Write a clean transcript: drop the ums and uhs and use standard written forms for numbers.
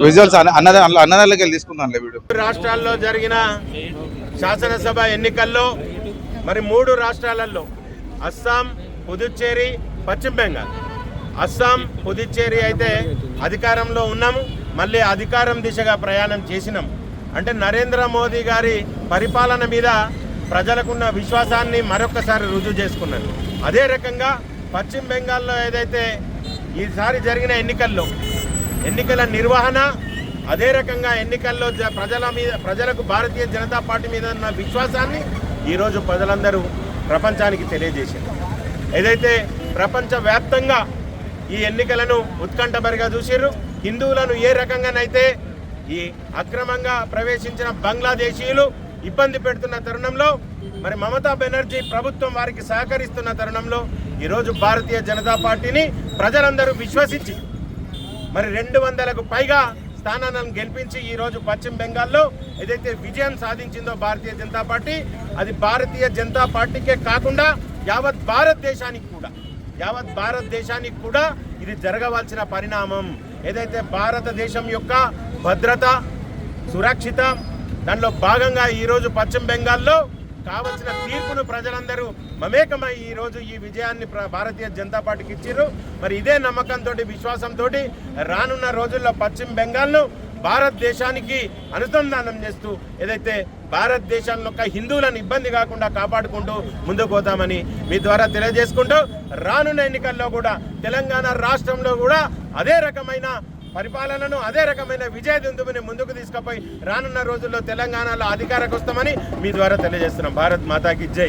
Visuals అన్నదాలకి తీసుకుందాం video. రాష్ట్రాల్లో జరిగిన శాసనసభ ఎన్నికల్లో మరి 3 రాష్ట్రాలలో అస్సాం, పుదుచ్చేరి, పశ్చిమ బెంగాల్. అస్సాం, పుదుచ్చేరి అయితే అధికారంలో ఉన్నాము, మళ్ళీ అధికారం దిశగా ప్రయాణం చేసినాం. అంటే నరేంద్ర మోదీ గారి పరిపాలన మీద ప్రజలకున్న విశ్వాసాన్ని మరొకసారి రుజువు చేసుకున్నారు. అదే రకంగా పశ్చిమ బెంగాల్లో ఏదైతే ఈసారి జరిగిన ఎన్నికల నిర్వహణ, అదే రకంగా ఎన్నికల్లో ప్రజలకు భారతీయ జనతా పార్టీ మీద ఉన్న విశ్వాసాన్ని ఈరోజు ప్రజలందరూ ప్రపంచానికి తెలియజేశారు. ఏదైతే ప్రపంచవ్యాప్తంగా ఈ ఎన్నికలను ఉత్కంఠభరిగా చూసిర్రు. హిందువులను ఏ రకంగానైతే ఈ అక్రమంగా ప్రవేశించిన బంగ్లాదేశీయులు ఇబ్బంది పెడుతున్న తరుణంలో, మరి మమతా బెనర్జీ ప్రభుత్వం వారికి సహకరిస్తున్న తరుణంలో ఈరోజు భారతీయ జనతా పార్టీని ప్రజలందరూ విశ్వసించి మరి 200కు పైగా స్థానాలను గెలిపించి ఈరోజు పశ్చిమ బెంగాల్లో ఏదైతే విజయం సాధించిందో భారతీయ జనతా పార్టీ, అది భారతీయ జనతా పార్టీకే కాకుండా యావత్ భారతదేశానికి కూడా ఇది జరగవలసిన పరిణామం. ఏదైతే భారతదేశం యొక్క భద్రత, సురక్షిత, దానిలో భాగంగా ఈరోజు పశ్చిమ బెంగాల్లో కావలసిన తీర్పును ప్రజలందరూ మమేకమై ఈరోజు ఈ విజయాన్ని భారతీయ జనతా పార్టీకి ఇచ్చారు. మరి ఇదే నమ్మకంతో, విశ్వాసంతో రానున్న రోజుల్లో పశ్చిమ బెంగాల్ను భారతదేశానికి అనుసంధానం చేస్తూ ఏదైతే భారతదేశంలో హిందువులను ఇబ్బంది కాకుండా కాపాడుకుంటూ ముందుకు పోతామని మీ ద్వారా తెలియజేసుకుంటూ, రానున్న ఎన్నికల్లో కూడా తెలంగాణ రాష్ట్రంలో కూడా అదే రకమైన పరిపాలనను, అదే రకమైన విజయ దుందుని ముందుకు తీసుకుపోయి రానున్న రోజుల్లో తెలంగాణలో అధికారకు వస్తామని మీ ద్వారా తెలియజేస్తున్నాం. భారత్ మాతాకి జై.